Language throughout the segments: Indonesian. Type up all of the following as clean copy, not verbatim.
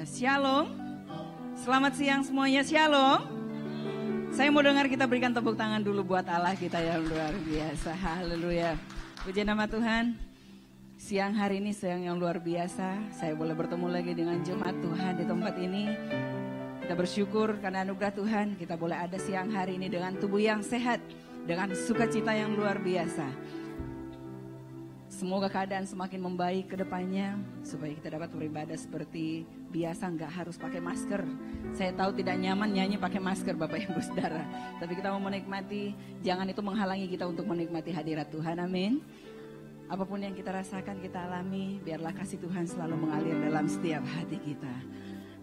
Haleluya. Shalom. Selamat siang semuanya. Shalom. Saya mau dengar kita berikan tepuk tangan dulu buat Allah kita yang luar biasa. Haleluya. Puji nama Tuhan. Siang hari ini siang yang luar biasa. Saya boleh bertemu lagi dengan jemaat Tuhan di tempat ini. Kita bersyukur karena anugerah Tuhan. Kita boleh ada siang hari ini dengan tubuh yang sehat. Dengan sukacita yang luar biasa. Semoga keadaan semakin membaik ke depannya. Supaya kita dapat beribadah seperti biasa, nggak harus pakai masker. Saya tahu tidak nyaman nyanyi pakai masker Bapak Ibu Saudara. Tapi kita mau menikmati, jangan itu menghalangi kita untuk menikmati hadirat Tuhan, amin. Apapun yang kita rasakan, kita alami, biarlah kasih Tuhan selalu mengalir dalam setiap hati kita.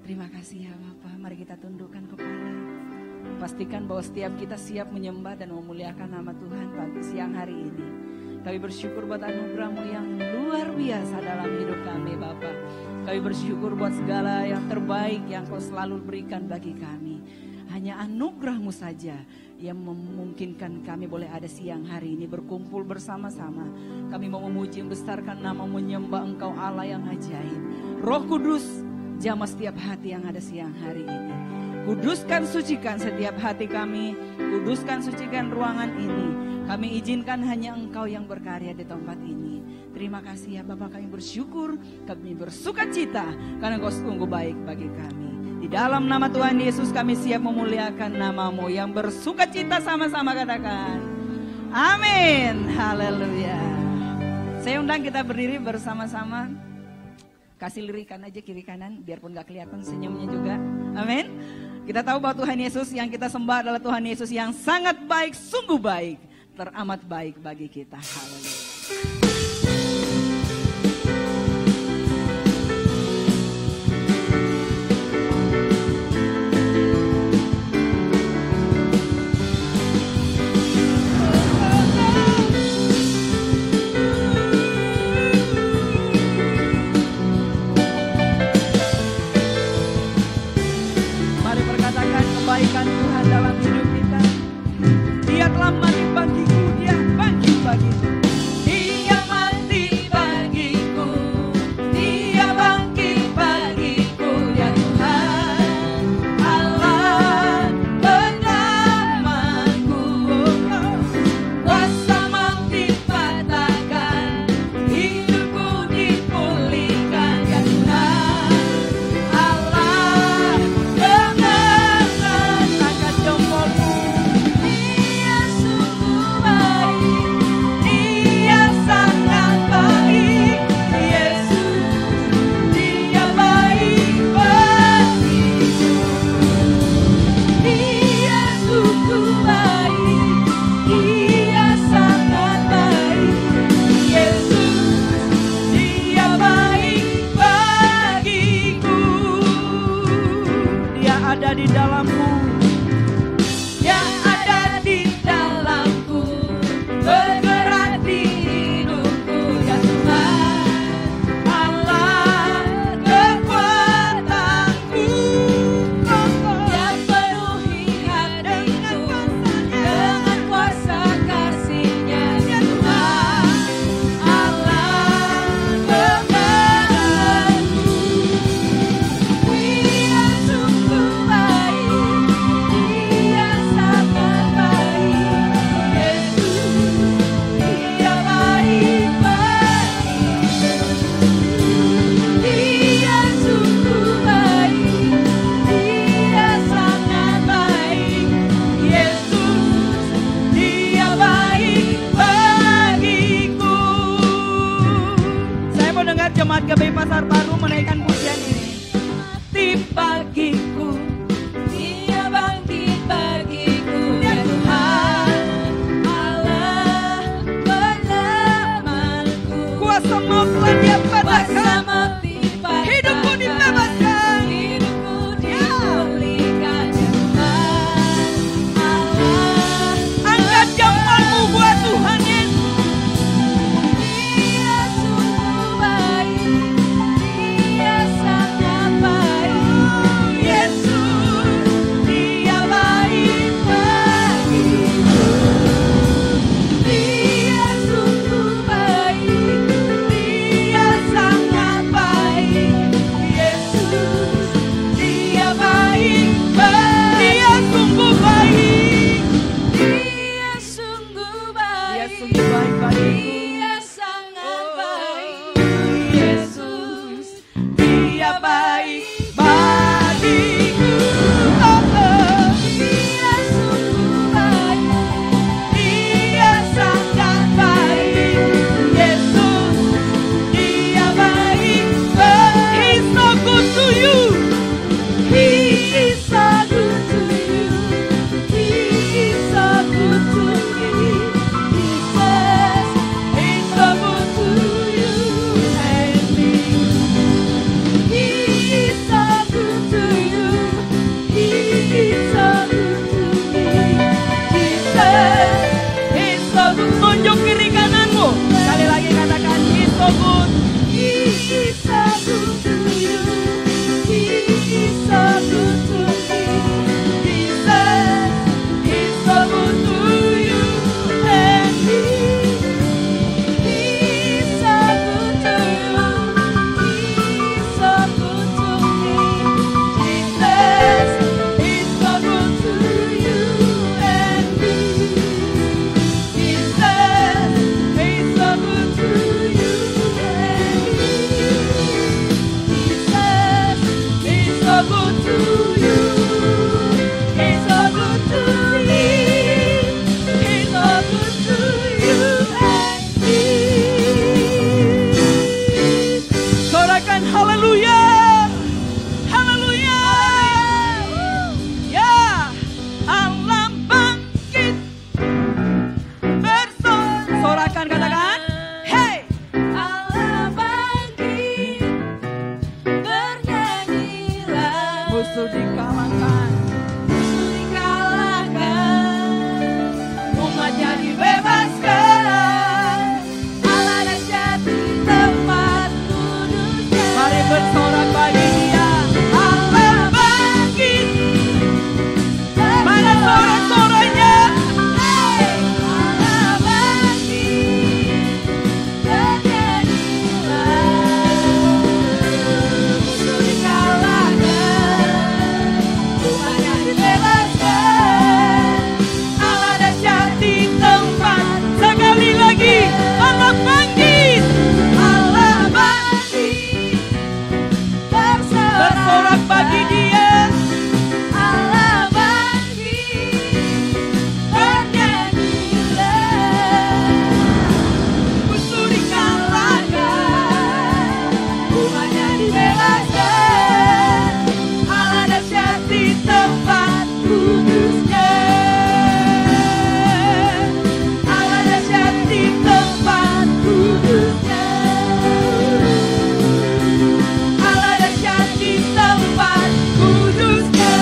Terima kasih ya Bapak, mari kita tundukkan kepala. Pastikan bahwa setiap kita siap menyembah dan memuliakan nama Tuhan pagi siang hari ini. Kami bersyukur buat anugerah-Mu yang luar biasa dalam hidup kami Bapak. Kami bersyukur buat segala yang terbaik yang Kau selalu berikan bagi kami. Hanya anugerah-Mu saja yang memungkinkan kami boleh ada siang hari ini berkumpul bersama-sama. Kami mau memuji membesarkan nama, menyembah Engkau Allah yang ajaib. Roh Kudus, jamah setiap hati yang ada siang hari ini. Kuduskan, sucikan setiap hati kami. Kuduskan, sucikan ruangan ini. Kami izinkan hanya Engkau yang berkarya di tempat ini. Terima kasih ya Bapak, kami bersyukur, kami bersukacita karena Engkau sungguh baik bagi kami. Di dalam nama Tuhan Yesus kami siap memuliakan nama-Mu yang bersukacita, sama-sama katakan amin. Haleluya. Saya undang kita berdiri bersama-sama. Kasih lirikan aja kiri kanan biarpun gak kelihatan senyumnya juga. Amin. Kita tahu bahwa Tuhan Yesus yang kita sembah adalah Tuhan Yesus yang sangat baik, sungguh baik, teramat baik bagi kita. Haleluya. Kebaikan Tuhan dalam hidup kita. Dia telah mati bagiku, Dia bangkit bagiku. Dia mati bagiku, Dia bangkit bagiku. Ya Tuhan Allah penyelamatku. Kuasa mati patahkan, hidupku dipulihkan. Ya Tuhan Allah di dalamku, yang ada di dalamku, bergerak di hidupku. Ya Tuhan Allah kekuatanku, yang penuhi hatiku dengan kuasa kasih-Nya. Ya Tuhan Allah kekuatanku, Dia sungguh Jemaat GBI Pasar Baru menaikkan pujian ini. Mati bagiku, Dia bangkit bagiku. Ya Tuhan Allah penyelamatku. Kuasa maut telah Dia patahkan, hidupku dibebaskan, hidupku dipulihkan. Ya Tuhan Allah, angkat jemaatmu buat Tuhan Yesus. Dia sungguh baik, Dia sangat baik. Yesus, Dia baik bagiku. Dia sungguh baik, Dia musuh dikalahkan, musuh dikalahkan, umatnya dibebaskan. Allah dahsyat di tempat kudusnya. Mari bersorak bagi Dia. Allah bangkit. Mana sorak-soraknya? Allah bangkit. Musuh dikalahkan, umatnya dibebaskan. Allah dahsyat di tempat. Sekali lagi, Allah bangkit. Allah bangkit. Bersorak bagi Dia. Allah bangkit. Bernyanyilah. Musuh dikalahkan, umatnya dibebaskan. Allah dahsyat di tempat kudusnya. Allah dahsyat di tempat kudusnya. Allah dahsyat di tempat kudusnya.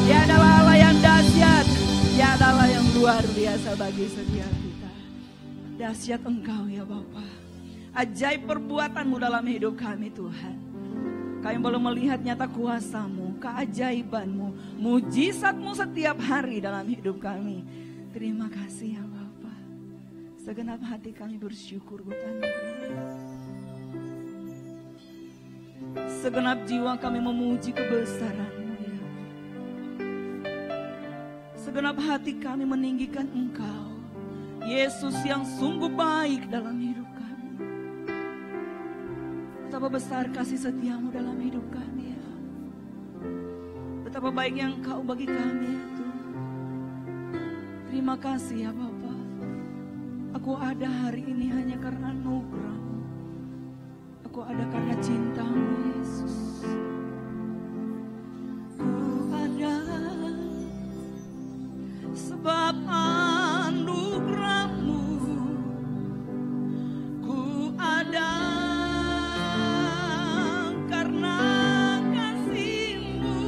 Dia adalah Allah yang dahsyat. Dia adalah yang luar biasa bagi setiap kita. Dahsyat Engkau ya Bapa. Ajaib perbuatan-Mu dalam hidup kami Tuhan. Kami boleh melihat nyata kuasa-Mu, keajaiban-Mu, mujizat-Mu setiap hari dalam hidup kami. Terima kasih ya Bapa. Segenap hati kami bersyukur buat anugerah. Segenap jiwa kami memuji kebesaran-Mu ya. Segenap hati kami meninggikan Engkau, Yesus yang sungguh baik dalam hidup kami. Betapa besar kasih setia-Mu dalam hidup kami ya. Betapa baik yang Engkau bagi kami ya Tuhan. Terima kasih ya Bapa. Aku ada hari ini hanya karena anugerah-Mu. Aku ada karena cinta-Mu Yesus. Ku ada sebab anugerah-Mu. Ku ada karena kasih-Mu,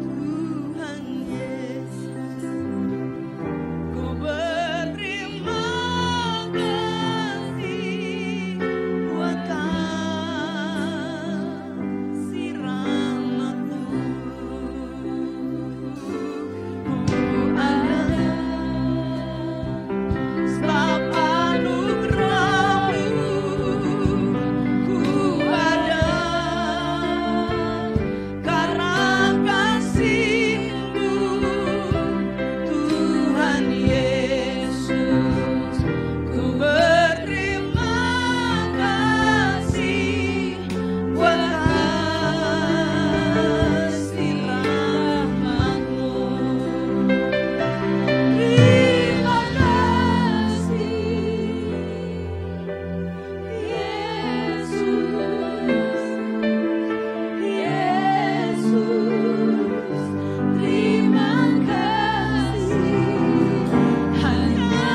Tuhan Yesus. Ku berterima kasih buat kasih rahmat-Mu. Ku ada sebab anugerah-Mu. Ku ada karena kasih-Mu, Tuhan Yesus. Ku berterima kasih buat kasih rahmat-Mu. Terima kasih Yesus, Yesus. Terima kasih hanya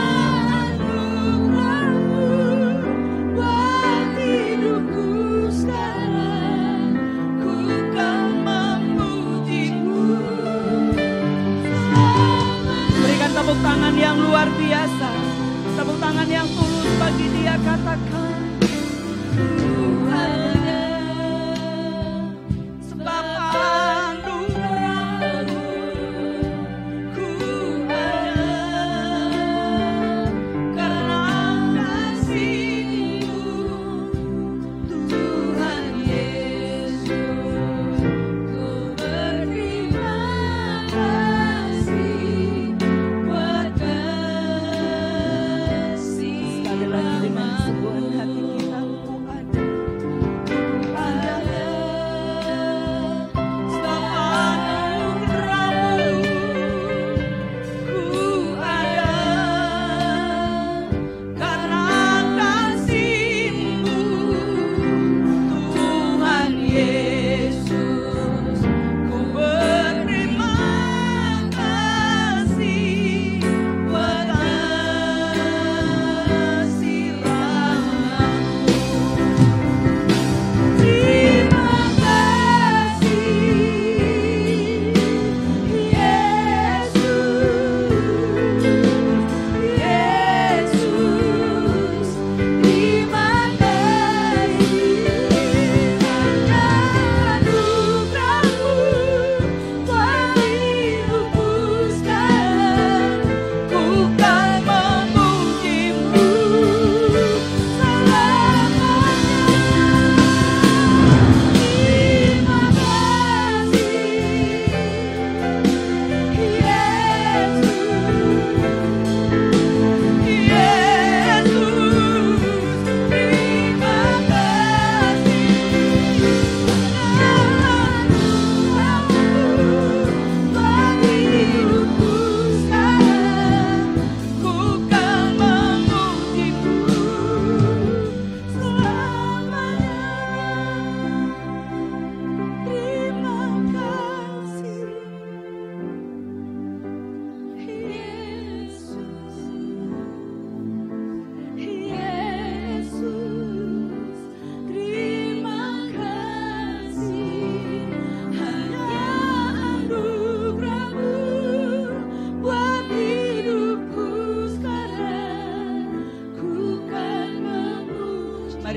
anugerah-Mu buat hidupku sekarang. Ku kan memuji-Mu. Berikan tepuk tangan yang luar biasa, tepuk tangan yang tulus bagi Dia. Katakan ku ada sebab anugerah-Mu. Ku ada karena kasih-Mu, Tuhan Yesus. Ku berterima kasih buat kasih. Sekali lagi dengan sebuah hati kita, ku ada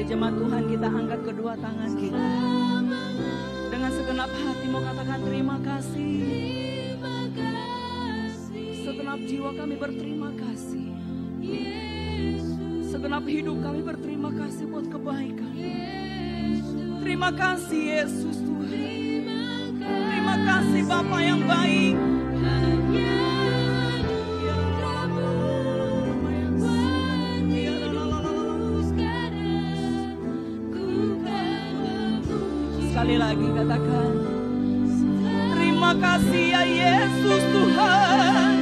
jemaat Tuhan, kita angkat kedua tangan kita. Dengan segenap hati mau katakan terima kasih. Segenap jiwa kami berterima kasih. Segenap hidup kami berterima kasih buat kebaikan. Terima kasih Yesus Tuhan. Terima kasih Bapa yang baik. Sekali lagi katakan, terima kasih ya Yesus Tuhan.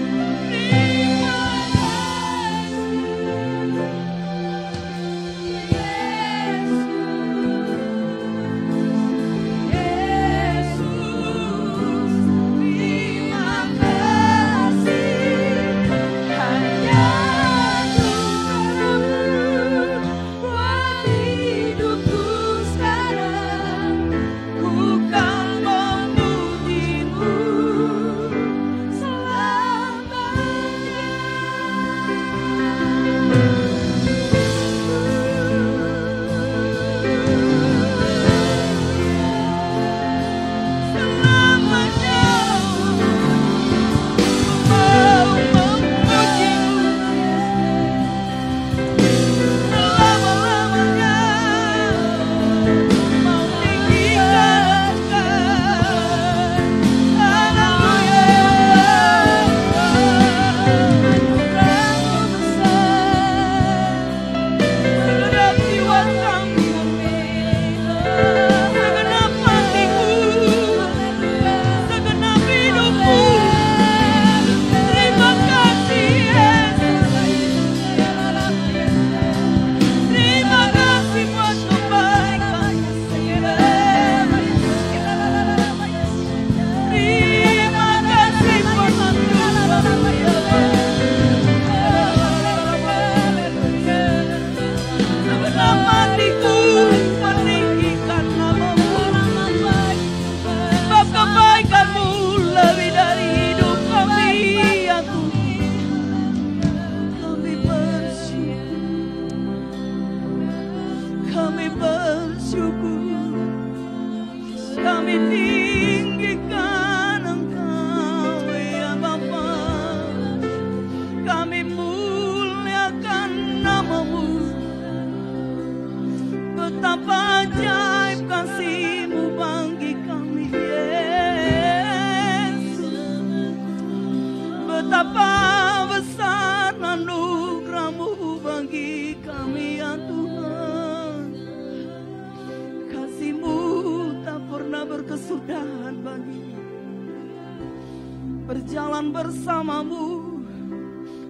Berjalan bersamamu,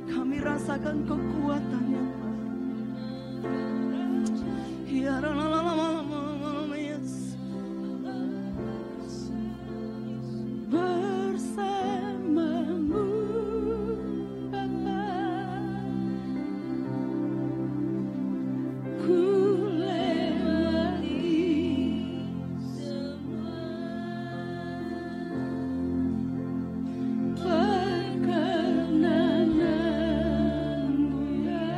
kami rasakan kekuatannya. Ya bersamamu Bapa, ku lewati semua perkenananmu ya.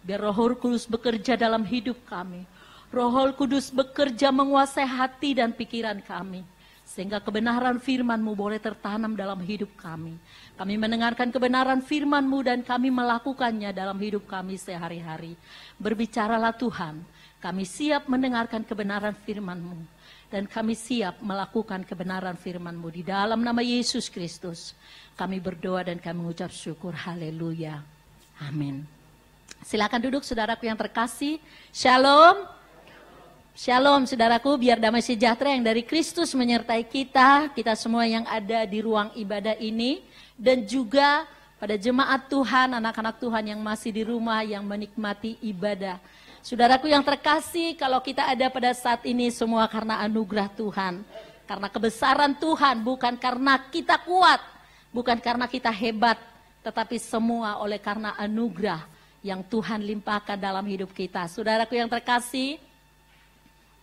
Biar Roh Kudus bekerja dalam hidup kami. Roh Kudus bekerja menguasai hati dan pikiran kami. Sehingga kebenaran firman-Mu boleh tertanam dalam hidup kami. Kami mendengarkan kebenaran firman-Mu dan kami melakukannya dalam hidup kami sehari-hari. Berbicaralah Tuhan, kami siap mendengarkan kebenaran firman-Mu. Dan kami siap melakukan kebenaran firman-Mu. Di dalam nama Yesus Kristus, kami berdoa dan kami mengucap syukur. Haleluya. Amin. Silakan duduk saudaraku yang terkasih. Shalom. Shalom saudaraku, biar damai sejahtera yang dari Kristus menyertai kita semua yang ada di ruang ibadah ini, dan juga pada jemaat Tuhan, anak-anak Tuhan yang masih di rumah yang menikmati ibadah. Saudaraku yang terkasih, kalau kita ada pada saat ini semua karena anugerah Tuhan, karena kebesaran Tuhan, bukan karena kita kuat, bukan karena kita hebat, tetapi semua oleh karena anugerah yang Tuhan limpahkan dalam hidup kita. Saudaraku yang terkasih,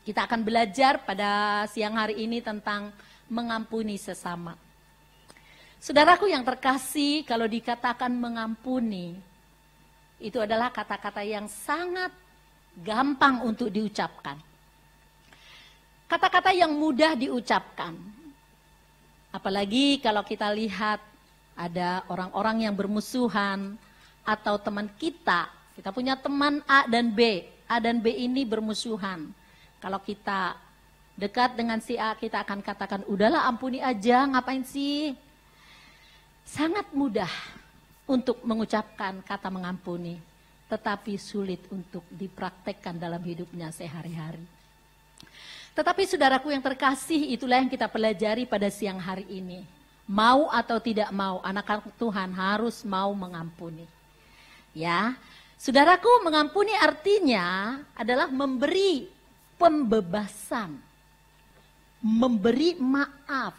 kita akan belajar pada siang hari ini tentang mengampuni sesama. Saudaraku yang terkasih, kalau dikatakan mengampuni, itu adalah kata-kata yang sangat gampang untuk diucapkan. Kata-kata yang mudah diucapkan. Apalagi kalau kita lihat ada orang-orang yang bermusuhan atau teman kita punya teman A dan B. A dan B ini bermusuhan. Kalau kita dekat dengan si A, kita akan katakan, udahlah ampuni aja, ngapain sih? Sangat mudah untuk mengucapkan kata mengampuni, tetapi sulit untuk dipraktekkan dalam hidupnya sehari-hari. Tetapi saudaraku yang terkasih, itulah yang kita pelajari pada siang hari ini. Mau atau tidak mau, anak-anak Tuhan harus mau mengampuni. Ya, saudaraku, mengampuni artinya adalah memberi pembebasan, memberi maaf,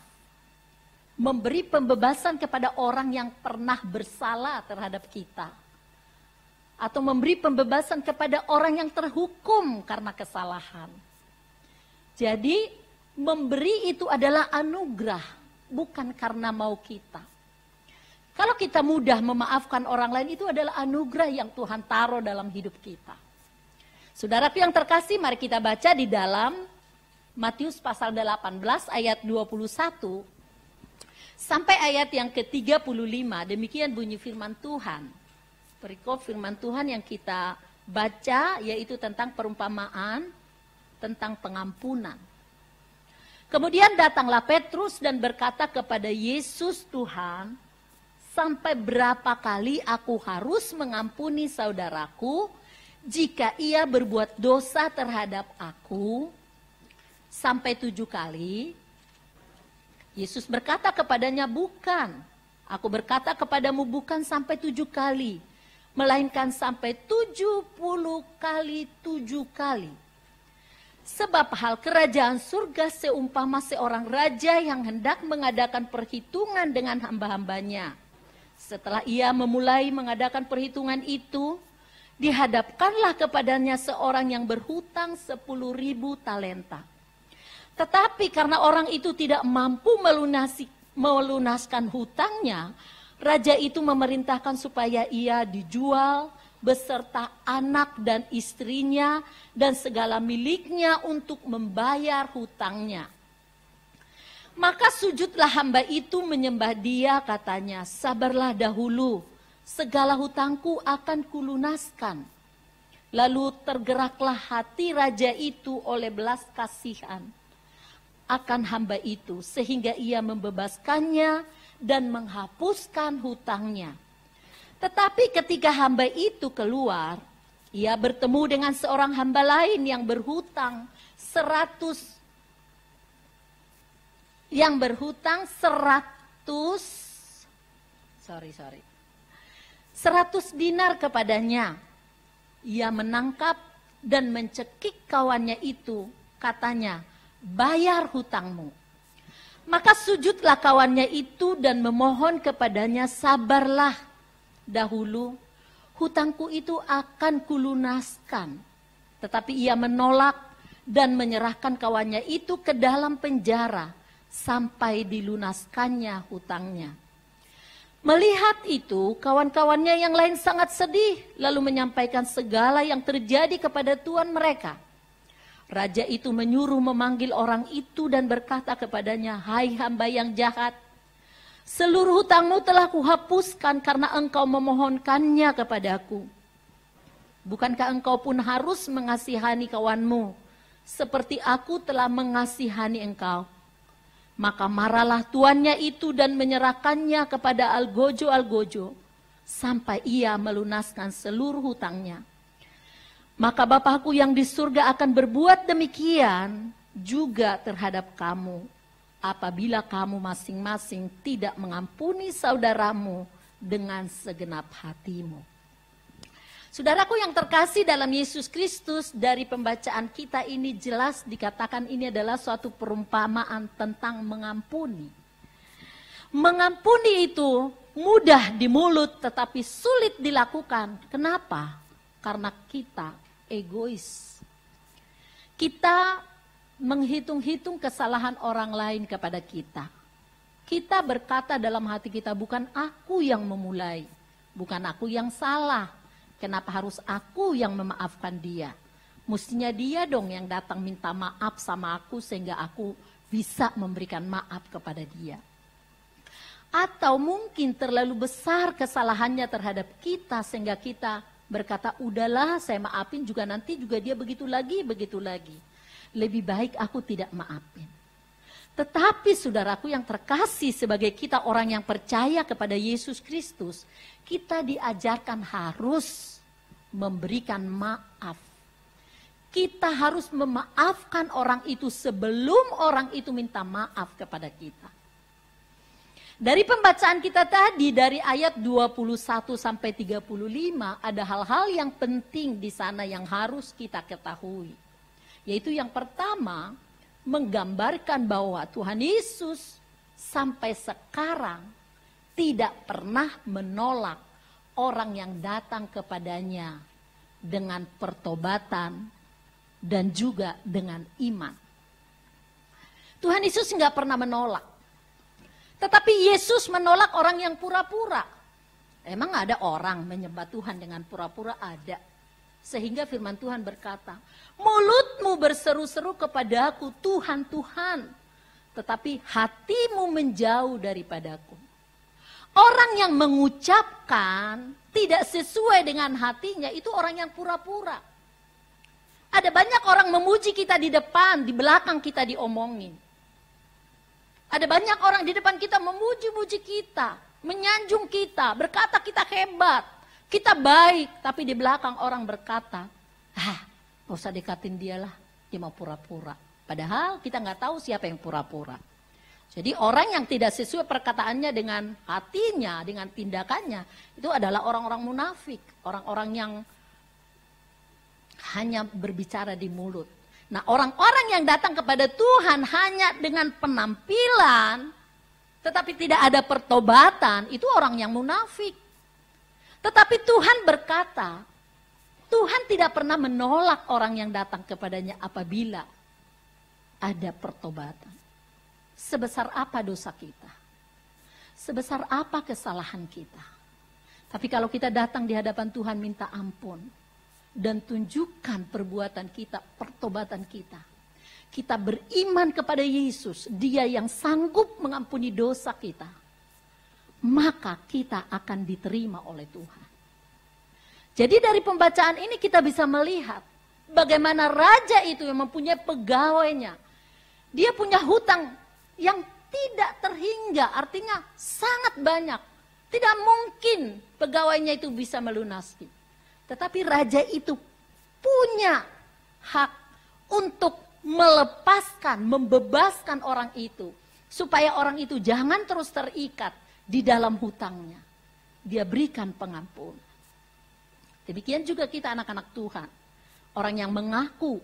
memberi pembebasan kepada orang yang pernah bersalah terhadap kita, atau memberi pembebasan kepada orang yang terhukum karena kesalahan. Jadi memberi itu adalah anugerah, bukan karena mau kita. Kalau kita mudah memaafkan orang lain, itu adalah anugerah yang Tuhan taruh dalam hidup kita. Saudaraku yang terkasih, mari kita baca di dalam Matius pasal 18 ayat 21 sampai ayat yang ke-35. Demikian bunyi firman Tuhan. Perikop firman Tuhan yang kita baca yaitu tentang perumpamaan, tentang pengampunan. Kemudian datanglah Petrus dan berkata kepada Yesus, Tuhan, sampai berapa kali aku harus mengampuni saudaraku jika ia berbuat dosa terhadap aku? Sampai 7 kali? Yesus berkata kepadanya, bukan. Aku berkata kepadamu bukan sampai 7 kali. Melainkan sampai 70 kali 7 kali. Sebab hal kerajaan surga seumpama seorang raja yang hendak mengadakan perhitungan dengan hamba-hambanya. Setelah ia memulai mengadakan perhitungan itu, dihadapkanlah kepadanya seorang yang berhutang 10.000 talenta. Tetapi karena orang itu tidak mampu melunaskan hutangnya, raja itu memerintahkan supaya ia dijual beserta anak dan istrinya dan segala miliknya untuk membayar hutangnya. Maka sujudlah hamba itu menyembah dia, katanya, sabarlah dahulu, segala hutangku akan kulunaskan. Lalu tergeraklah hati raja itu oleh belas kasihan akan hamba itu, sehingga ia membebaskannya dan menghapuskan hutangnya. Tetapi ketika hamba itu keluar, ia bertemu dengan seorang hamba lain yang berhutang 100 dinar kepadanya. Ia menangkap dan mencekik kawannya itu, katanya, bayar hutangmu. Maka sujudlah kawannya itu dan memohon kepadanya, sabarlah dahulu, hutangku itu akan kulunaskan. Tetapi ia menolak dan menyerahkan kawannya itu ke dalam penjara sampai dilunaskannya hutangnya. Melihat itu, kawan-kawannya yang lain sangat sedih, lalu menyampaikan segala yang terjadi kepada tuan mereka. Raja itu menyuruh memanggil orang itu dan berkata kepadanya, "Hai hamba yang jahat, seluruh hutangmu telah kuhapuskan karena engkau memohonkannya kepadaku. Bukankah engkau pun harus mengasihani kawanmu, seperti aku telah mengasihani engkau?" Maka marahlah tuannya itu dan menyerahkannya kepada algojo-algojo sampai ia melunaskan seluruh hutangnya. Maka Bapakku yang di surga akan berbuat demikian juga terhadap kamu, apabila kamu masing-masing tidak mengampuni saudaramu dengan segenap hatimu. Saudaraku yang terkasih dalam Yesus Kristus, dari pembacaan kita ini jelas dikatakan ini adalah suatu perumpamaan tentang mengampuni. Mengampuni itu mudah di mulut tetapi sulit dilakukan. Kenapa? Karena kita egois. Kita menghitung-hitung kesalahan orang lain kepada kita. Kita berkata dalam hati kita, bukan aku yang memulai, bukan aku yang salah. Kenapa harus aku yang memaafkan dia? Mestinya dia dong yang datang minta maaf sama aku sehingga aku bisa memberikan maaf kepada dia. Atau mungkin terlalu besar kesalahannya terhadap kita sehingga kita berkata, udahlah saya maafin juga nanti juga dia begitu lagi. Lebih baik aku tidak maafin. Tetapi saudaraku yang terkasih, sebagai kita orang yang percaya kepada Yesus Kristus, kita diajarkan harus memberikan maaf. Kita harus memaafkan orang itu sebelum orang itu minta maaf kepada kita. Dari pembacaan kita tadi, dari ayat 21 sampai 35, ada hal-hal yang penting di sana yang harus kita ketahui. Yaitu yang pertama, menggambarkan bahwa Tuhan Yesus sampai sekarang tidak pernah menolak orang yang datang kepadanya dengan pertobatan dan juga dengan iman. Tuhan Yesus nggak pernah menolak. Tetapi Yesus menolak orang yang pura-pura. Emang ada orang menyembah Tuhan dengan pura-pura? Ada. Sehingga firman Tuhan berkata, mulutmu berseru-seru kepadaku, Tuhan, Tuhan. Tetapi hatimu menjauh daripadaku. Orang yang mengucapkan tidak sesuai dengan hatinya, itu orang yang pura-pura. Ada banyak orang memuji kita di depan, di belakang kita diomongin. Ada banyak orang di depan kita memuji-muji kita, menyanjung kita, berkata kita hebat, kita baik. Tapi di belakang orang berkata, gak usah dekatin dia lah, dia mau pura-pura. Padahal kita gak tahu siapa yang pura-pura. Jadi orang yang tidak sesuai perkataannya dengan hatinya, dengan tindakannya, itu adalah orang-orang munafik, orang-orang yang hanya berbicara di mulut. Nah, orang-orang yang datang kepada Tuhan hanya dengan penampilan, tetapi tidak ada pertobatan, itu orang yang munafik. Tetapi Tuhan berkata, Tuhan tidak pernah menolak orang yang datang kepadanya apabila ada pertobatan. Sebesar apa dosa kita? Sebesar apa kesalahan kita? Tapi kalau kita datang di hadapan Tuhan minta ampun dan tunjukkan perbuatan kita, pertobatan kita. Kita beriman kepada Yesus, Dia yang sanggup mengampuni dosa kita. Maka kita akan diterima oleh Tuhan. Jadi dari pembacaan ini kita bisa melihat bagaimana raja itu yang mempunyai pegawainya. Dia punya hutang yang tidak terhingga, artinya sangat banyak. Tidak mungkin pegawainya itu bisa melunasi. Tetapi raja itu punya hak untuk melepaskan, membebaskan orang itu. Supaya orang itu jangan terus terikat di dalam hutangnya. Dia berikan pengampunan. Demikian juga kita anak-anak Tuhan. Orang yang mengaku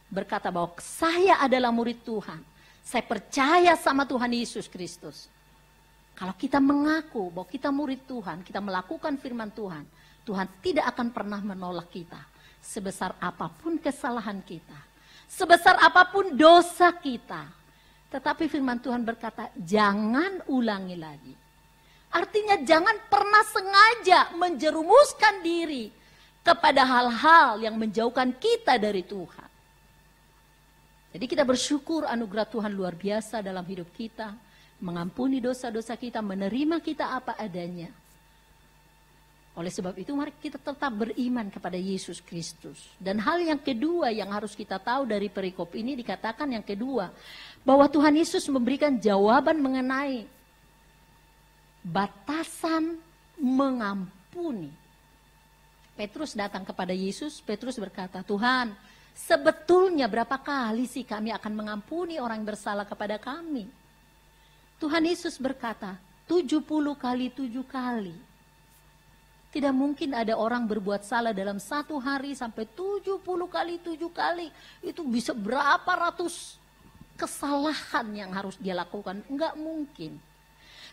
berkata bahwa saya adalah murid Tuhan. Saya percaya sama Tuhan Yesus Kristus. Kalau kita mengaku bahwa kita murid Tuhan, kita melakukan firman Tuhan, Tuhan tidak akan pernah menolak kita. Sebesar apapun kesalahan kita, sebesar apapun dosa kita. Tetapi firman Tuhan berkata, jangan ulangi lagi. Artinya jangan pernah sengaja menjerumuskan diri kepada hal-hal yang menjauhkan kita dari Tuhan. Jadi kita bersyukur anugerah Tuhan luar biasa dalam hidup kita. Mengampuni dosa-dosa kita, menerima kita apa adanya. Oleh sebab itu mari kita tetap beriman kepada Yesus Kristus. Dan hal yang kedua yang harus kita tahu dari perikop ini dikatakan yang kedua. Bahwa Tuhan Yesus memberikan jawaban mengenai batasan mengampuni. Petrus datang kepada Yesus, Petrus berkata, Tuhan, sebetulnya berapa kali sih kami akan mengampuni orang yang bersalah kepada kami? Tuhan Yesus berkata, 70 kali 7 kali. Tidak mungkin ada orang berbuat salah dalam satu hari sampai 70 kali 7 kali. Itu bisa berapa ratus kesalahan yang harus dia lakukan. Enggak mungkin.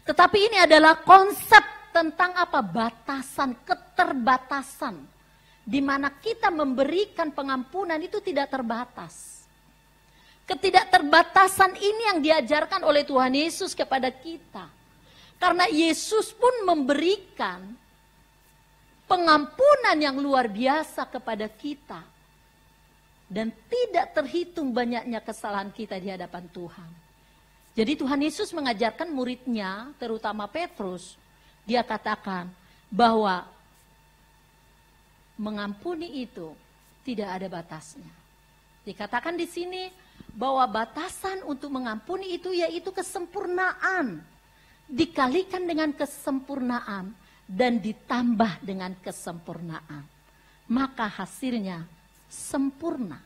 Tetapi ini adalah konsep tentang apa? Batasan, keterbatasan. Di mana kita memberikan pengampunan itu tidak terbatas. Ketidakterbatasan ini yang diajarkan oleh Tuhan Yesus kepada kita. Karena Yesus pun memberikan pengampunan yang luar biasa kepada kita. Dan tidak terhitung banyaknya kesalahan kita di hadapan Tuhan. Jadi Tuhan Yesus mengajarkan muridnya, terutama Petrus, dia katakan bahwa mengampuni itu tidak ada batasnya. Dikatakan di sini bahwa batasan untuk mengampuni itu yaitu kesempurnaan. Dikalikan dengan kesempurnaan dan ditambah dengan kesempurnaan. Maka hasilnya sempurna.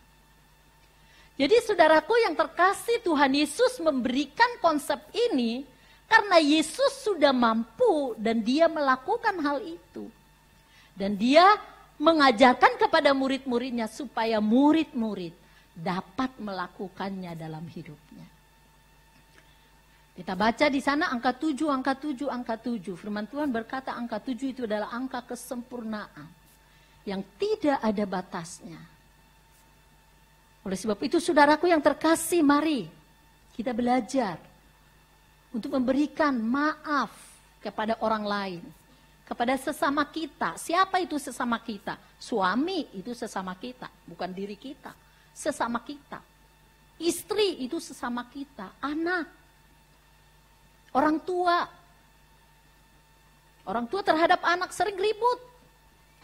Jadi saudaraku yang terkasih, Tuhan Yesus memberikan konsep ini karena Yesus sudah mampu dan dia melakukan hal itu. Dan dia mengajarkan kepada murid-muridnya supaya murid-murid dapat melakukannya dalam hidupnya. Kita baca di sana angka 7, angka 7, angka 7. Firman Tuhan berkata angka 7 itu adalah angka kesempurnaan yang tidak ada batasnya. Oleh sebab itu saudaraku yang terkasih, mari kita belajar untuk memberikan maaf kepada orang lain. Kepada sesama kita. Siapa itu sesama kita? Suami itu sesama kita, bukan diri kita. Sesama kita. Istri itu sesama kita. Anak. Orang tua. Orang tua terhadap anak sering ribut.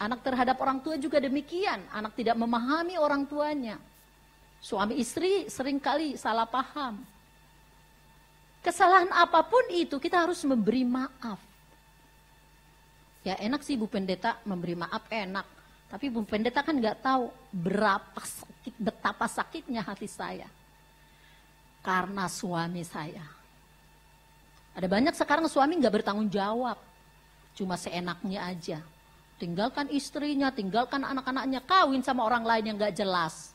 Anak terhadap orang tua juga demikian. Anak tidak memahami orang tuanya. Suami istri seringkali salah paham. Kesalahan apapun itu kita harus memberi maaf. Ya enak sih Bu Pendeta memberi maaf enak. Tapi Bu Pendeta kan nggak tahu betapa sakitnya hati saya. Karena suami saya. Ada banyak sekarang suami nggak bertanggung jawab. Cuma seenaknya aja. Tinggalkan istrinya, tinggalkan anak-anaknya, kawin sama orang lain yang nggak jelas.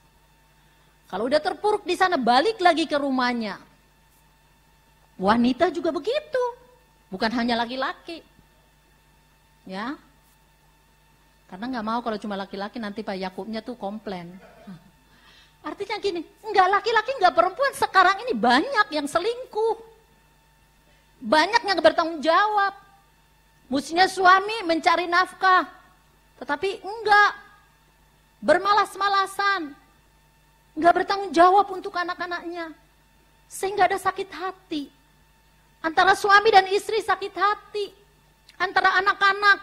Kalau udah terpuruk di sana, balik lagi ke rumahnya. Wanita juga begitu. Bukan hanya laki-laki. Ya. Karena nggak mau kalau cuma laki-laki nanti Pak Yakubnya tuh komplain. Artinya gini, nggak laki-laki nggak perempuan sekarang ini banyak yang selingkuh. Banyak yang bertanggung jawab. Mestinya suami mencari nafkah. Tetapi enggak. Bermalas-malasan. Enggak bertanggung jawab untuk anak-anaknya. Sehingga ada sakit hati. Antara suami dan istri sakit hati. Antara anak-anak.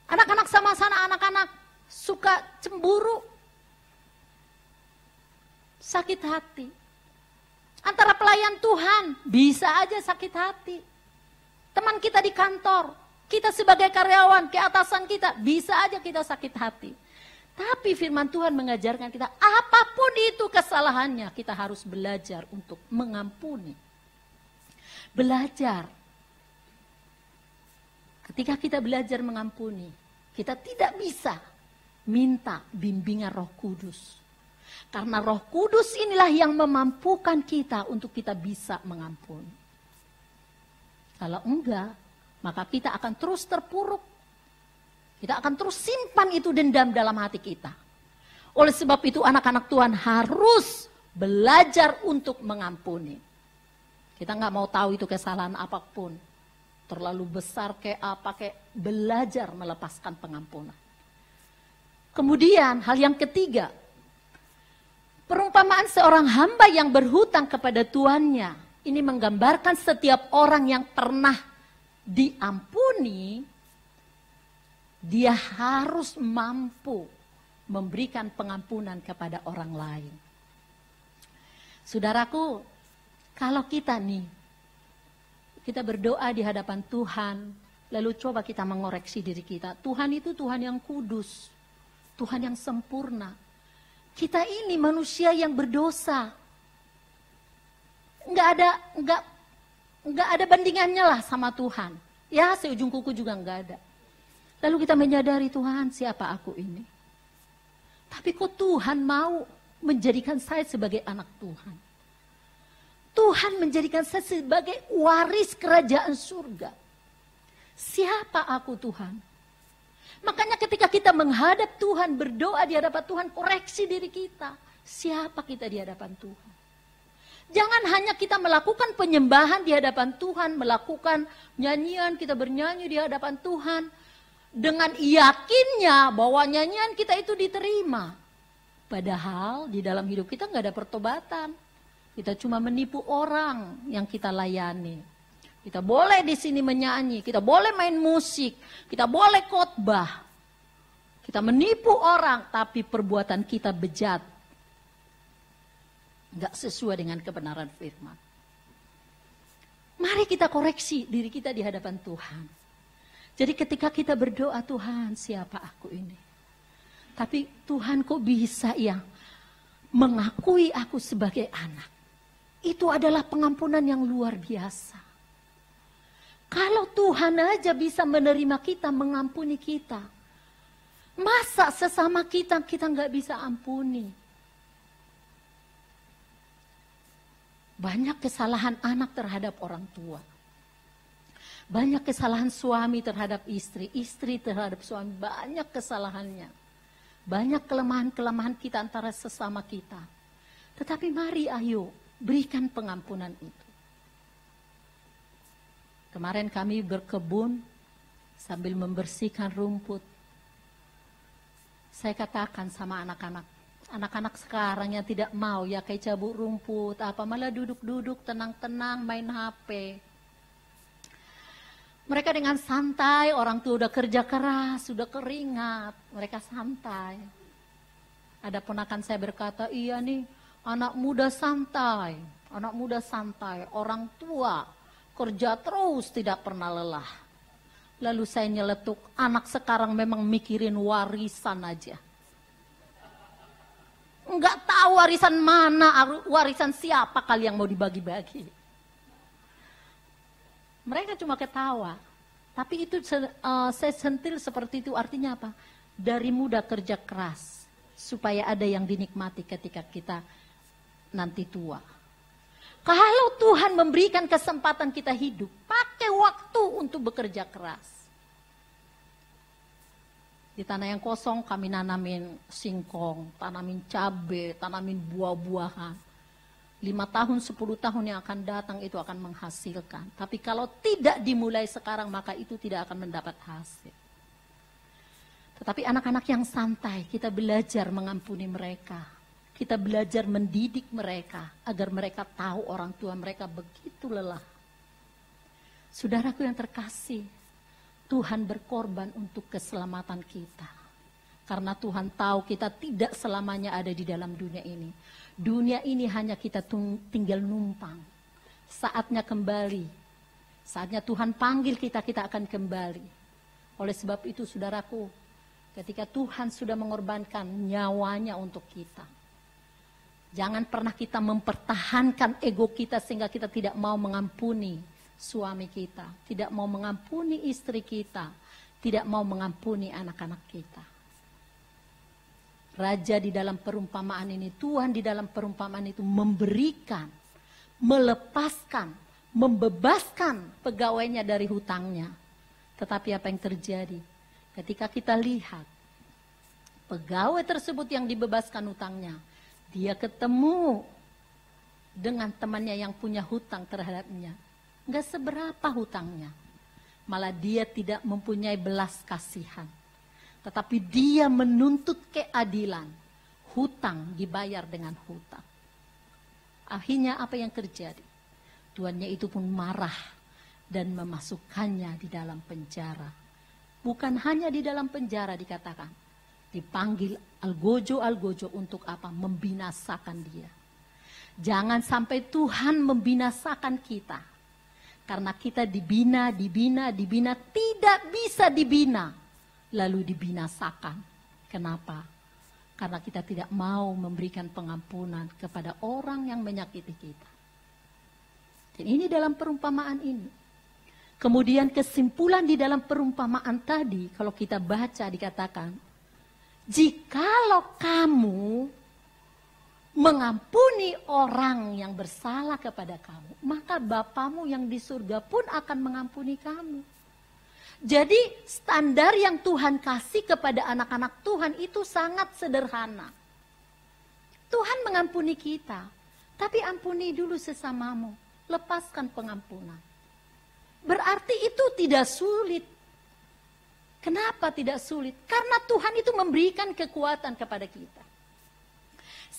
Anak-anak sama sana anak-anak suka cemburu. Sakit hati. Antara pelayan Tuhan bisa aja sakit hati. Teman kita di kantor, kita sebagai karyawan, ke atasan kita, bisa aja kita sakit hati. Tapi firman Tuhan mengajarkan kita, apapun itu kesalahannya, kita harus belajar untuk mengampuni. Belajar. Ketika kita belajar mengampuni, kita tidak bisa minta bimbingan Roh Kudus. Karena Roh Kudus inilah yang memampukan kita untuk kita bisa mengampuni. Kalau enggak, maka kita akan terus terpuruk. Kita akan terus simpan itu dendam dalam hati kita. Oleh sebab itu anak-anak Tuhan harus belajar untuk mengampuni. Kita nggak mau tahu itu kesalahan apapun. terlalu besar kayak apa, kayak belajar melepaskan pengampunan. Kemudian hal yang ketiga, perumpamaan seorang hamba yang berhutang kepada tuannya. Ini menggambarkan setiap orang yang pernah diampuni, dia harus mampu memberikan pengampunan kepada orang lain. Saudaraku, kalau kita berdoa di hadapan Tuhan, lalu coba kita mengoreksi diri kita. Tuhan itu Tuhan yang kudus, Tuhan yang sempurna. Kita ini manusia yang berdosa. Nggak ada bandingannya lah sama Tuhan. Ya, seujung kuku juga nggak ada. Lalu kita menyadari, Tuhan, siapa aku ini? Tapi kok Tuhan mau menjadikan saya sebagai anak Tuhan? Tuhan menjadikan saya sebagai waris kerajaan surga. Siapa aku, Tuhan? Makanya ketika kita menghadap Tuhan, berdoa di hadapan Tuhan, koreksi diri kita. Siapa kita di hadapan Tuhan? Jangan hanya kita melakukan penyembahan di hadapan Tuhan, melakukan nyanyian, kita bernyanyi di hadapan Tuhan, dengan yakinnya bahwa nyanyian kita itu diterima. Padahal di dalam hidup kita nggak ada pertobatan. Kita cuma menipu orang yang kita layani. Kita boleh di sini menyanyi, kita boleh main musik, kita boleh khotbah. Kita menipu orang, tapi perbuatan kita bejat. Nggak sesuai dengan kebenaran firman. Mari kita koreksi diri kita di hadapan Tuhan. Jadi ketika kita berdoa, Tuhan, siapa aku ini? Tapi Tuhan, kok bisa ya mengakui aku sebagai anak? Itu adalah pengampunan yang luar biasa. Kalau Tuhan aja bisa menerima kita, mengampuni kita, masa sesama kita nggak bisa ampuni? Banyak kesalahan anak terhadap orang tua. Banyak kesalahan suami terhadap istri, istri terhadap suami, banyak kesalahannya. Banyak kelemahan-kelemahan kita antara sesama kita. Tetapi mari ayo, berikan pengampunan itu. Kemarin kami berkebun sambil membersihkan rumput. Saya katakan sama anak-anak, anak-anak sekarang yang tidak mau ya kayak cabut rumput, malah duduk-duduk tenang-tenang main HP. Mereka dengan santai, orang tua udah kerja keras, sudah keringat, mereka santai. Ada ponakan saya berkata, iya nih anak muda santai, orang tua kerja terus tidak pernah lelah. Lalu saya nyeletuk, anak sekarang memang mikirin warisan aja. Enggak tahu warisan mana, warisan siapa kali yang mau dibagi-bagi. Mereka cuma ketawa. Tapi itu saya sentil seperti itu, artinya apa? Dari muda kerja keras, supaya ada yang dinikmati ketika kita nanti tua. Kalau Tuhan memberikan kesempatan kita hidup, pakai waktu untuk bekerja keras. Di tanah yang kosong kami nanamin singkong, tanamin cabai, tanamin buah-buahan. 5 tahun, 10 tahun yang akan datang itu akan menghasilkan. Tapi kalau tidak dimulai sekarang, maka itu tidak akan mendapat hasil. Tetapi anak-anak yang santai, kita belajar mengampuni mereka. Kita belajar mendidik mereka, agar mereka tahu orang tua mereka begitu lelah. Saudaraku yang terkasih, Tuhan berkorban untuk keselamatan kita. Karena Tuhan tahu kita tidak selamanya ada di dalam dunia ini. Dunia ini hanya kita tinggal numpang. Saatnya kembali. Saatnya Tuhan panggil kita, kita akan kembali. Oleh sebab itu saudaraku, ketika Tuhan sudah mengorbankan nyawanya untuk kita, jangan pernah kita mempertahankan ego kita sehingga kita tidak mau mengampuni suami kita, tidak mau mengampuni istri kita, tidak mau mengampuni anak-anak kita. Raja di dalam perumpamaan ini, Tuhan di dalam perumpamaan itu memberikan, melepaskan, membebaskan pegawainya dari hutangnya. Tetapi apa yang terjadi? Ketika kita lihat pegawai tersebut yang dibebaskan hutangnya, dia ketemu dengan temannya yang punya hutang terhadapnya. Enggak seberapa hutangnya. Malah dia tidak mempunyai belas kasihan. Tetapi dia menuntut keadilan. Hutang dibayar dengan hutang. Akhirnya apa yang terjadi? Tuannya itu pun marah dan memasukkannya di dalam penjara. Bukan hanya di dalam penjara dikatakan. Dipanggil algojo-algojo untuk apa? Membinasakan dia. Jangan sampai Tuhan membinasakan kita. Karena kita dibina, tidak bisa dibina. Lalu dibinasakan. Kenapa? Karena kita tidak mau memberikan pengampunan kepada orang yang menyakiti kita. Dan ini dalam perumpamaan ini. Kemudian kesimpulan di dalam perumpamaan tadi, kalau kita baca dikatakan, jikalau kamu mengampuni orang yang bersalah kepada kamu, maka Bapamu yang di surga pun akan mengampuni kamu. Jadi standar yang Tuhan kasih kepada anak-anak Tuhan itu sangat sederhana. Tuhan mengampuni kita, tapi ampuni dulu sesamamu, lepaskan pengampunan. Berarti itu tidak sulit. Kenapa tidak sulit? Karena Tuhan itu memberikan kekuatan kepada kita.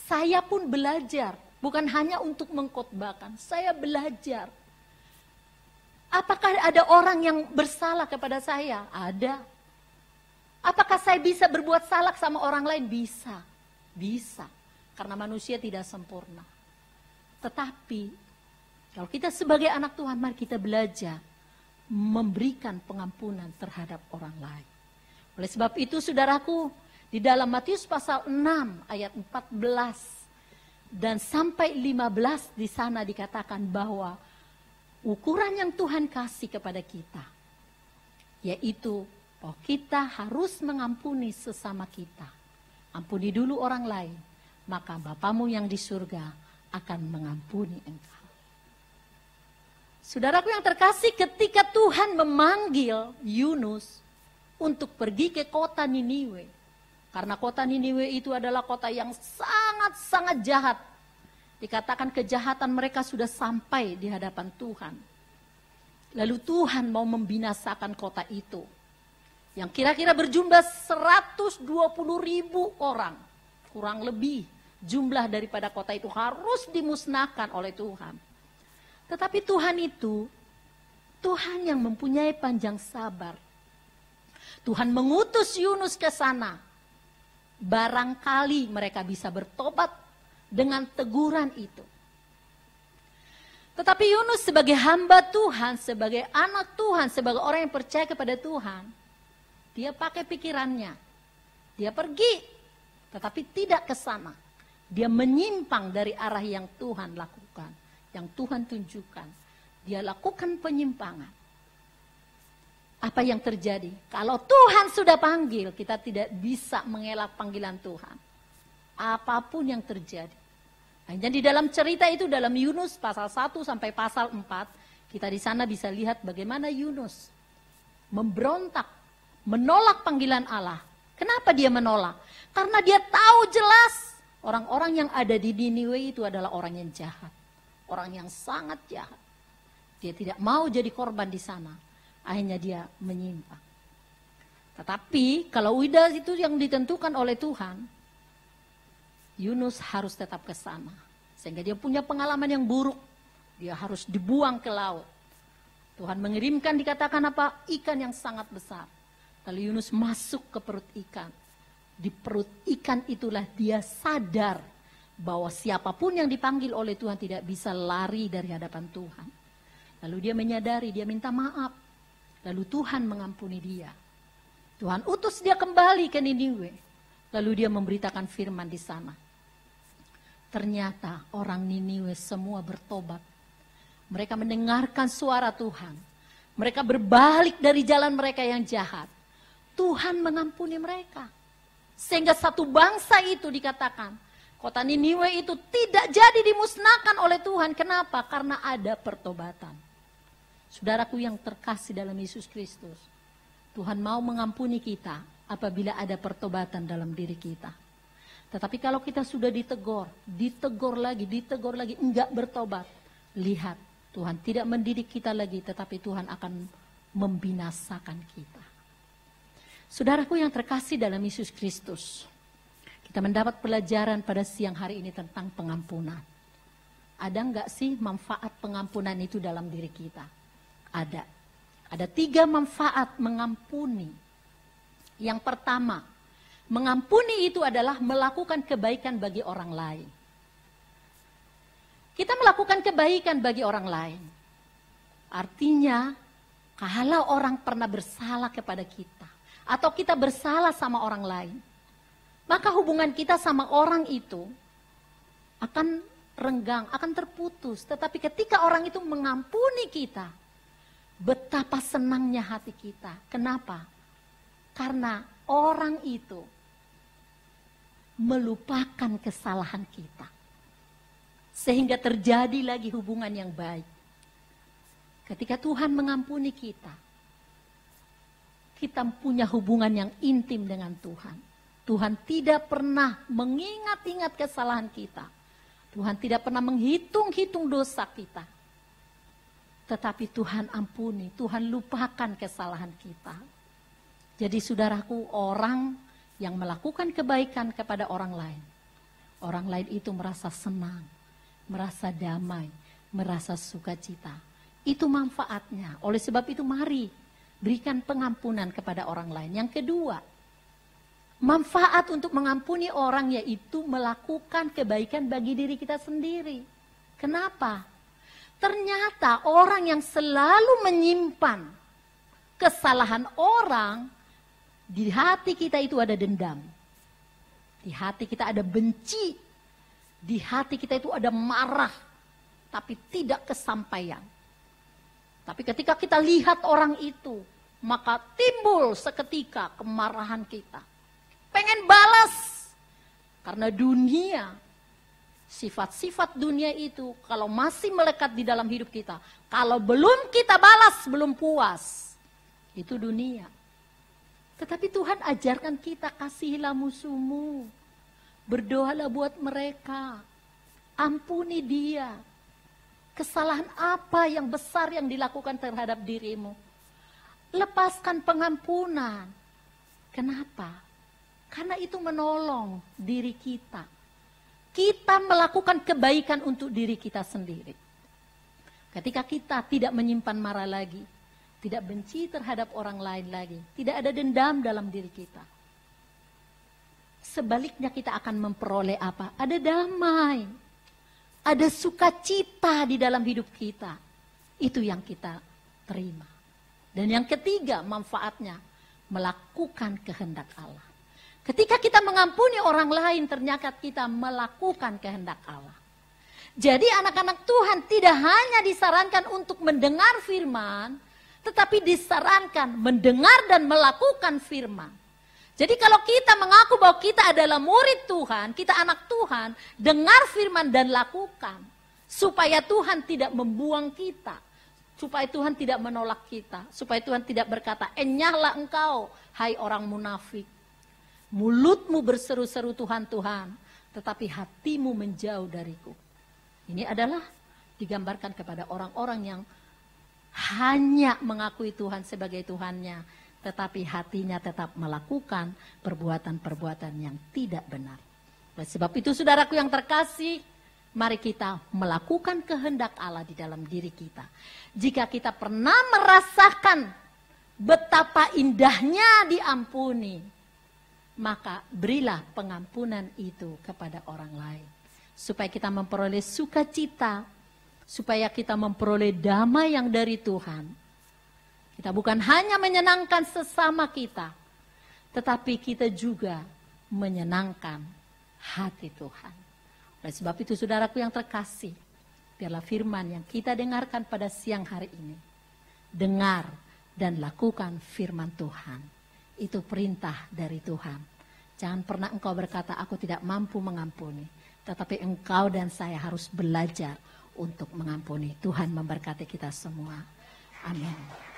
Saya pun belajar, bukan hanya untuk mengkhotbahkan, saya belajar. Apakah ada orang yang bersalah kepada saya? Ada. Apakah saya bisa berbuat salah sama orang lain? Bisa. Bisa. Karena manusia tidak sempurna. Tetapi, kalau kita sebagai anak Tuhan, mari kita belajar memberikan pengampunan terhadap orang lain. Oleh sebab itu, saudaraku, di dalam Matius pasal 6 ayat 14 dan sampai 15 di sana dikatakan bahwa ukuran yang Tuhan kasih kepada kita, yaitu bahwa kita harus mengampuni sesama kita. Ampuni dulu orang lain, maka Bapamu yang di surga akan mengampuni engkau. Saudaraku yang terkasih, ketika Tuhan memanggil Yunus untuk pergi ke kota Niniwe, karena kota Niniwe itu adalah kota yang sangat-sangat jahat. Dikatakan kejahatan mereka sudah sampai di hadapan Tuhan. Lalu Tuhan mau membinasakan kota itu. Yang kira-kira berjumlah 120.000 orang. Kurang lebih jumlah daripada kota itu harus dimusnahkan oleh Tuhan. Tetapi Tuhan itu, Tuhan yang mempunyai panjang sabar. Tuhan mengutus Yunus ke sana. Barangkali mereka bisa bertobat dengan teguran itu. Tetapi Yunus sebagai hamba Tuhan, sebagai anak Tuhan, sebagai orang yang percaya kepada Tuhan, dia pakai pikirannya. Dia pergi, tetapi tidak ke sana. Dia menyimpang dari arah yang Tuhan lakukan, yang Tuhan tunjukkan. Dia lakukan penyimpangan. Apa yang terjadi? Kalau Tuhan sudah panggil, kita tidak bisa mengelak panggilan Tuhan. Apapun yang terjadi. Hanya di dalam cerita itu, dalam Yunus pasal 1 sampai pasal 4, kita di sana bisa lihat bagaimana Yunus memberontak, menolak panggilan Allah. Kenapa dia menolak? Karena dia tahu jelas orang-orang yang ada di Niniwe itu adalah orang yang jahat. Orang yang sangat jahat. Dia tidak mau jadi korban di sana. Akhirnya dia menyimpang. Tetapi kalau udah itu yang ditentukan oleh Tuhan, Yunus harus tetap ke sana. Sehingga dia punya pengalaman yang buruk. Dia harus dibuang ke laut. Tuhan mengirimkan dikatakan apa? Ikan yang sangat besar. Lalu Yunus masuk ke perut ikan. Di perut ikan itulah dia sadar bahwa siapapun yang dipanggil oleh Tuhan tidak bisa lari dari hadapan Tuhan. Lalu dia menyadari, dia minta maaf. Lalu Tuhan mengampuni dia. Tuhan utus dia kembali ke Niniwe. Lalu dia memberitakan firman di sana. Ternyata orang Niniwe semua bertobat. Mereka mendengarkan suara Tuhan. Mereka berbalik dari jalan mereka yang jahat. Tuhan mengampuni mereka. Sehingga satu bangsa itu dikatakan, kota Niniwe itu tidak jadi dimusnahkan oleh Tuhan. Kenapa? Karena ada pertobatan. Saudaraku yang terkasih dalam Yesus Kristus, Tuhan mau mengampuni kita apabila ada pertobatan dalam diri kita. Tetapi kalau kita sudah ditegur lagi, enggak bertobat, lihat, Tuhan tidak mendidik kita lagi, tetapi Tuhan akan membinasakan kita. Saudaraku yang terkasih dalam Yesus Kristus, kita mendapat pelajaran pada siang hari ini tentang pengampunan. Ada enggak sih manfaat pengampunan itu dalam diri kita? Ada. Ada 3 manfaat mengampuni. Yang pertama, mengampuni itu adalah melakukan kebaikan bagi orang lain. Kita melakukan kebaikan bagi orang lain. Artinya, kalau orang pernah bersalah kepada kita, atau kita bersalah sama orang lain, maka hubungan kita sama orang itu akan renggang, akan terputus. Tetapi ketika orang itu mengampuni kita, betapa senangnya hati kita. Kenapa? Karena orang itu melupakan kesalahan kita. Sehingga terjadi lagi hubungan yang baik. Ketika Tuhan mengampuni kita, kita punya hubungan yang intim dengan Tuhan. Tuhan tidak pernah mengingat-ingat kesalahan kita. Tuhan tidak pernah menghitung-hitung dosa kita. Tetapi Tuhan ampuni, Tuhan lupakan kesalahan kita. Jadi saudaraku, orang yang melakukan kebaikan kepada orang lain itu merasa senang, merasa damai, merasa sukacita. Itu manfaatnya. Oleh sebab itu mari berikan pengampunan kepada orang lain. Yang kedua, manfaat untuk mengampuni orang yaitu melakukan kebaikan bagi diri kita sendiri. Kenapa? Ternyata orang yang selalu menyimpan kesalahan orang, di hati kita itu ada dendam. Di hati kita ada benci. Di hati kita itu ada marah. Tapi tidak kesampaian. Tapi ketika kita lihat orang itu, maka timbul seketika kemarahan kita. Pengen balas. Karena dunia, sifat-sifat dunia itu kalau masih melekat di dalam hidup kita, kalau belum kita balas, belum puas. Itu dunia. Tetapi Tuhan ajarkan kita, kasihilah musuhmu. Berdoalah buat mereka. Ampuni dia. Kesalahan apa yang besar yang dilakukan terhadap dirimu? Lepaskan pengampunan. Kenapa? Karena itu menolong diri kita. Kita melakukan kebaikan untuk diri kita sendiri. Ketika kita tidak menyimpan marah lagi, tidak benci terhadap orang lain lagi, tidak ada dendam dalam diri kita. Sebaliknya kita akan memperoleh apa? Ada damai. Ada sukacita di dalam hidup kita. Itu yang kita terima. Dan yang ketiga manfaatnya, melakukan kehendak Allah. Ketika kita mengampuni orang lain, ternyata kita melakukan kehendak Allah. Jadi anak-anak Tuhan tidak hanya disarankan untuk mendengar firman, tetapi disarankan mendengar dan melakukan firman. Jadi kalau kita mengaku bahwa kita adalah murid Tuhan, kita anak Tuhan, dengar firman dan lakukan. Supaya Tuhan tidak membuang kita. Supaya Tuhan tidak menolak kita. Supaya Tuhan tidak berkata, enyahlah engkau, hai orang munafik. Mulutmu berseru-seru Tuhan, Tuhan, tetapi hatimu menjauh dariku. Ini adalah digambarkan kepada orang-orang yang hanya mengakui Tuhan sebagai Tuhannya, tetapi hatinya tetap melakukan perbuatan-perbuatan yang tidak benar. Oleh sebab itu saudaraku yang terkasih, mari kita melakukan kehendak Allah di dalam diri kita. Jika kita pernah merasakan betapa indahnya diampuni, maka berilah pengampunan itu kepada orang lain. Supaya kita memperoleh sukacita, supaya kita memperoleh damai yang dari Tuhan. Kita bukan hanya menyenangkan sesama kita, tetapi kita juga menyenangkan hati Tuhan. Oleh sebab itu saudaraku yang terkasih, biarlah firman yang kita dengarkan pada siang hari ini, dengar dan lakukan firman Tuhan. Itu perintah dari Tuhan. Jangan pernah engkau berkata, aku tidak mampu mengampuni. Tetapi engkau dan saya harus belajar untuk mengampuni. Tuhan memberkati kita semua. Amin.